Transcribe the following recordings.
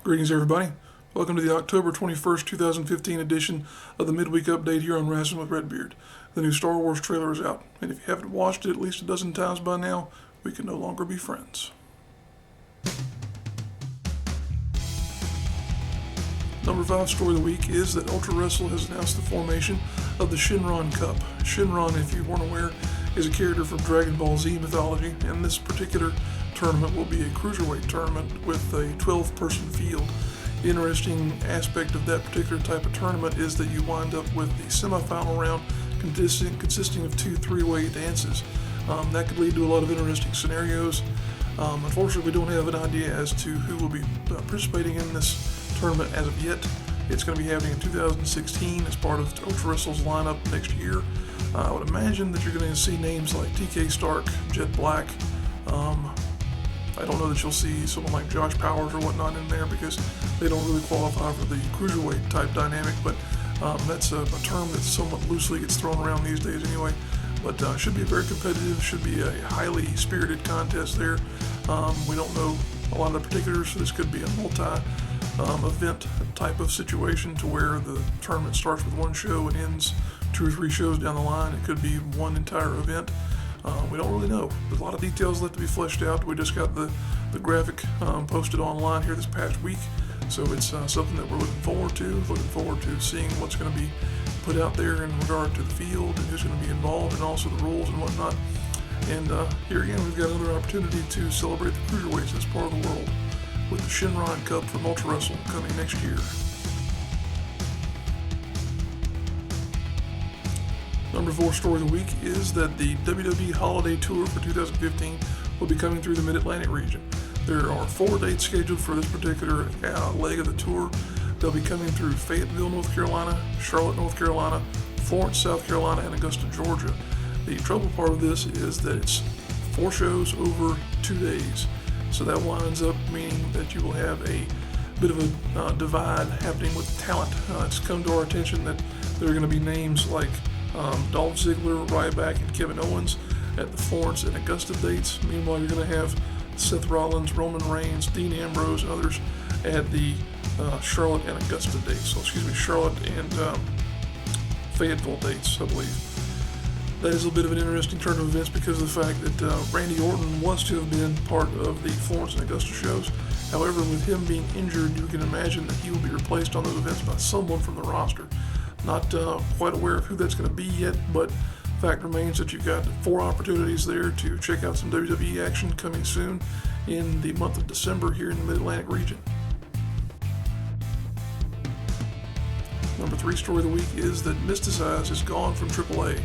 Greetings, everybody. Welcome to the October 21st, 2015 edition of the Midweek Update here on Rasslin with Redbeard. The new Star Wars trailer is out, and if you haven't watched it at least a dozen times by now, we can no longer be friends. Number 5 story of the week is that Ultra Wrestle has announced the formation of the Shenron Cup. Shenron, if you weren't aware, is a character from Dragon Ball Z mythology, and this particular tournament will be a cruiserweight tournament with a 12-person field. The interesting aspect of that particular type of tournament is that you wind up with the semifinal round consisting of 2 3-way dances. That could lead to a lot of interesting scenarios. Unfortunately, we don't have an idea as to who will be participating in this tournament as of yet. It's going to be happening in 2016 as part of Ultra Wrestle's lineup next year. I would imagine that you're going to see names like TK Stark, Jet Black. I don't know that you'll see someone like Josh Powers or whatnot in there because they don't really qualify for the cruiserweight type dynamic, but that's a term that somewhat loosely gets thrown around these days anyway. But should be very competitive, should be a highly spirited contest there. We don't know a lot of the particulars, so this could be a multi-event type of situation to where the tournament starts with one show and ends 2 or 3 shows down the line. It could be one entire event. We don't really know. There's a lot of details left to be fleshed out. We just got the graphic posted online here this past week, so it's something that we're looking forward to seeing what's going to be put out there in regard to the field and who's going to be involved and also the rules and whatnot. And here again, we've got another opportunity to celebrate the cruiserweights in this part of the world with the Shenron Cup from Ultra Wrestle coming next year. Number 4 story of the week is that the WWE Holiday Tour for 2015 will be coming through the Mid-Atlantic region. There are 4 dates scheduled for this particular leg of the tour. They'll be coming through Fayetteville, North Carolina, Charlotte, North Carolina, Florence, South Carolina, and Augusta, Georgia. The trouble part of this is that it's 4 shows over 2 days. So that winds up meaning that you will have a bit of a divide happening with talent. It's come to our attention that there are going to be names like Dolph Ziggler, Ryback, and Kevin Owens at the Florence and Augusta dates. Meanwhile, you're going to have Seth Rollins, Roman Reigns, Dean Ambrose, and others at the Charlotte and Augusta dates. So, Charlotte and Fayetteville dates, I believe. That is a bit of an interesting turn of events because of the fact that Randy Orton was to have been part of the Florence and Augusta shows. However, with him being injured, you can imagine that he will be replaced on those events by someone from the roster. Not quite aware of who that's going to be yet, but fact remains that you've got 4 opportunities there to check out some WWE action coming soon in the month of December here in the Mid-Atlantic region. Number 3 story of the week is that Mysticize is gone from AAA.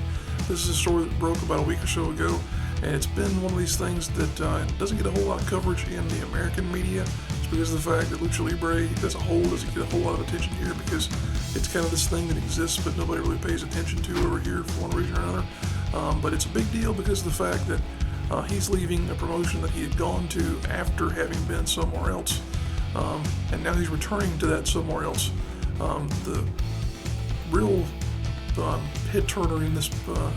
This is a story that broke about a week or so ago, and it's been one of these things that doesn't get a whole lot of coverage in the American media. It's because of the fact that Lucha Libre as a whole doesn't get a whole lot of attention here because it's kind of this thing that exists but nobody really pays attention to over here for one reason or another. But it's a big deal because of the fact that he's leaving a promotion that he had gone to after having been somewhere else. And now he's returning to that somewhere else. The real head turner in this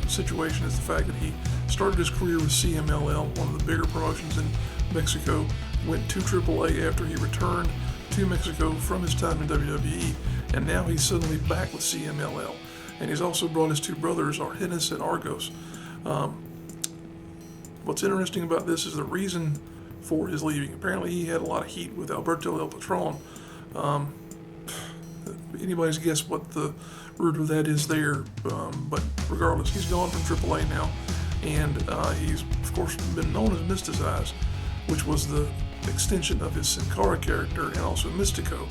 situation is the fact that he started his career with CMLL, one of the bigger promotions in Mexico, went to AAA after he returned to Mexico from his time in WWE, and now he's suddenly back with CMLL. And he's also brought his 2 brothers, Argenis and Argos. What's interesting about this is the reason for his leaving. Apparently he had a lot of heat with Alberto El Patron. Anybody's guess what the root of that is there, but regardless, he's gone from AAA now, and he's of course been known as Mysticize, which was the extension of his Sin Cara character and also Mystico,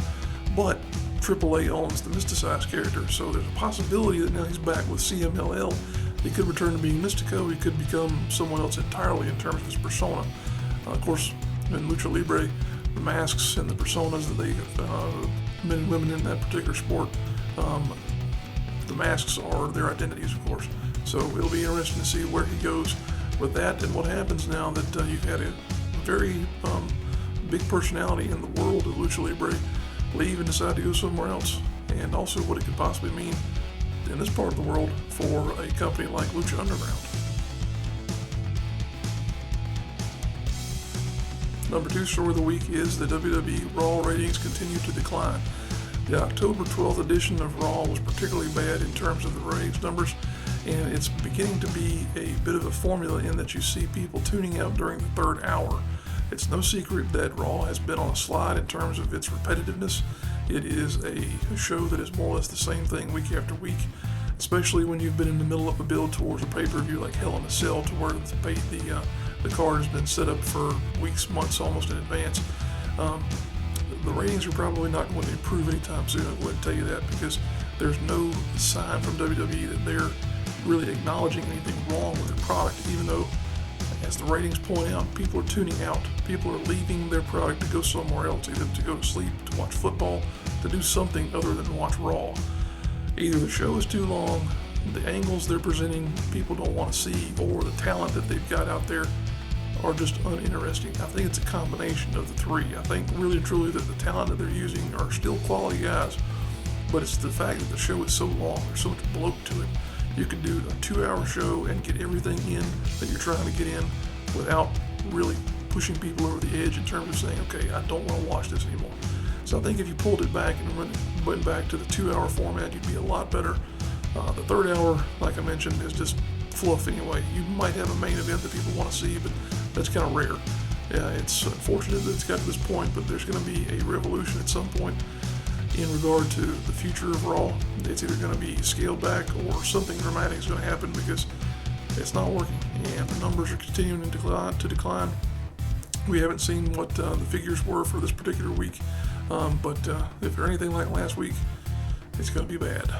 but AAA owns the Mysticize character, so there's a possibility that now he's back with CMLL. He could return to being Mystico, he could become someone else entirely in terms of his persona. Of course, in Lucha Libre, the masks and the personas that they men and women in that particular sport, the masks are their identities, of course. So it'll be interesting to see where he goes with that and what happens now that you've had a very big personality in the world of Lucha Libre leave and decide to go somewhere else, and also what it could possibly mean in this part of the world for a company like Lucha Underground. Number 2 story of the week is the WWE Royal ratings continue to decline. The October 12th edition of Raw was particularly bad in terms of the ratings numbers, and it's beginning to be a bit of a formula in that you see people tuning out during the third hour. It's no secret that Raw has been on a slide in terms of its repetitiveness. It is a show that is more or less the same thing week after week, especially when you've been in the middle of a build towards a pay-per-view like Hell in a Cell, to where the card has been set up for weeks, months, almost in advance. The ratings are probably not going to improve anytime soon. I wouldn't tell you that, because there's no sign from WWE that they're really acknowledging anything wrong with their product, even though, as the ratings point out, people are tuning out. People are leaving their product to go somewhere else, either to go to sleep, to watch football, to do something other than watch Raw. Either the show is too long, the angles they're presenting people don't want to see, or the talent that they've got out there are just uninteresting. I think it's a combination of the three. I think really and truly that the talent that they're using are still quality guys, but it's the fact that the show is so long, there's so much bloat to it. You can do a 2-hour show and get everything in that you're trying to get in without really pushing people over the edge in terms of saying, okay, I don't want to watch this anymore. So I think if you pulled it back and went back to the 2-hour format, you'd be a lot better. The third hour, like I mentioned, is just fluff anyway. You might have a main event that people want to see, but that's kind of rare. Yeah, it's unfortunate that it's got to this point, but there's going to be a revolution at some point in regard to the future of Raw. It's either going to be scaled back or something dramatic is going to happen, because it's not working, and the numbers are continuing to decline. We haven't seen what the figures were for this particular week, but if they're anything like last week, it's going to be bad.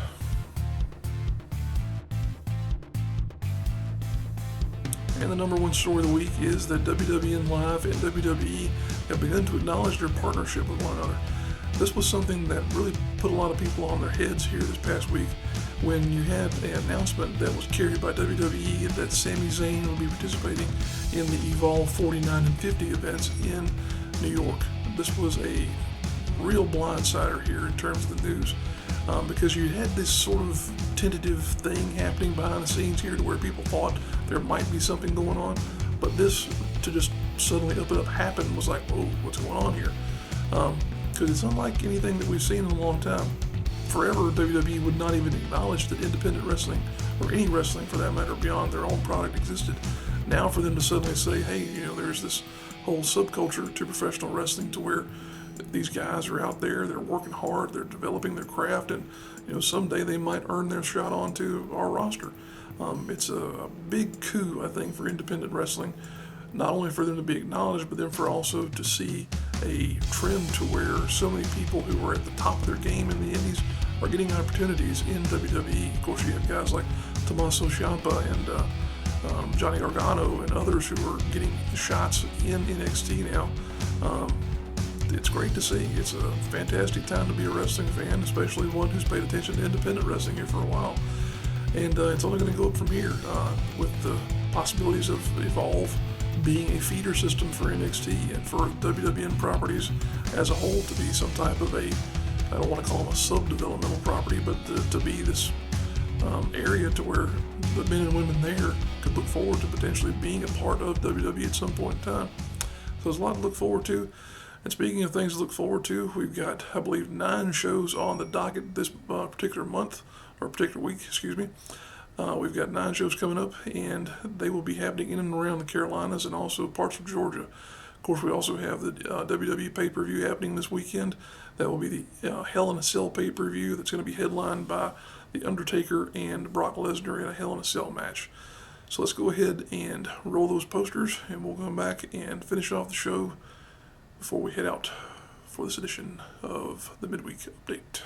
And the number 1 story of the week is that WWN Live and WWE have begun to acknowledge their partnership with one another. This was something that really put a lot of people on their heads here this past week, when you had an announcement that was carried by WWE that Sami Zayn would be participating in the Evolve 49 and 50 events in New York. This was a real blindsider here in terms of the news, because you had this sort of tentative thing happening behind the scenes here, to where people thought there might be something going on, but this to just suddenly up happen was like, whoa, what's going on here? Because it's unlike anything that we've seen in a long time. Forever, WWE would not even acknowledge that independent wrestling, or any wrestling for that matter, beyond their own product existed. Now for them to suddenly say, hey, there's this whole subculture to professional wrestling, to where these guys are out there, they're working hard, they're developing their craft, and someday they might earn their shot onto our roster. It's a big coup, I think, for independent wrestling, not only for them to be acknowledged, but then for also to see a trend to where so many people who were at the top of their game in the indies are getting opportunities in WWE. Of course, you have guys like Tommaso Ciampa and Johnny Gargano and others who are getting shots in NXT now. It's great to see. It's a fantastic time to be a wrestling fan, especially one who's paid attention to independent wrestling here for a while. And it's only going to go up from here, with the possibilities of Evolve being a feeder system for NXT and for WWN properties as a whole to be some type of I don't want to call them a sub-developmental property, but to be this area to where the men and women there could look forward to potentially being a part of WWE at some point in time. So there's a lot to look forward to. And speaking of things to look forward to, we've got, I believe, 9 shows on the docket this particular month, or particular week, excuse me. We've got 9 shows coming up, and they will be happening in and around the Carolinas and also parts of Georgia. Of course, we also have the WWE pay-per-view happening this weekend. That will be the Hell in a Cell pay-per-view that's going to be headlined by The Undertaker and Brock Lesnar in a Hell in a Cell match. So let's go ahead and roll those posters, and we'll come back and finish off the show before we head out for this edition of the Midweek Update.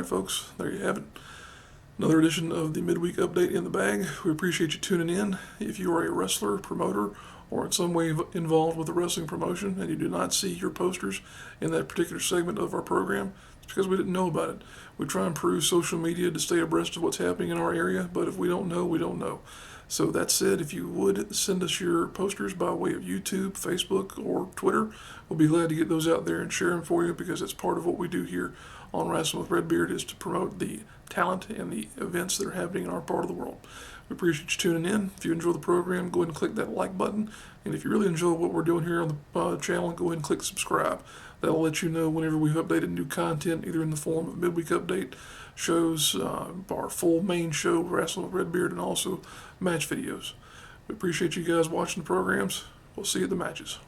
right, folks, there you have it. Another edition of the midweek update in the bag. We appreciate you tuning in. If you are a wrestler, promoter, or in some way involved with the wrestling promotion and you do not see your posters in that particular segment of our program, it's because we didn't know about it. We try and improve social media to stay abreast of what's happening in our area, but if we don't know, we don't know. So that said, if you would send us your posters by way of YouTube, Facebook, or Twitter, we'll be glad to get those out there and share them for you, because it's part of what we do here on Rasslin with Redbeard, is to promote the talent and the events that are happening in our part of the world. We appreciate you tuning in. If you enjoy the program, go ahead and click that like button. And if you really enjoy what we're doing here on the channel, go ahead and click subscribe. That'll let you know whenever we've updated new content, either in the form of midweek update shows, our full main show, Rasslin with Redbeard, and also match videos. We appreciate you guys watching the programs. We'll see you at the matches.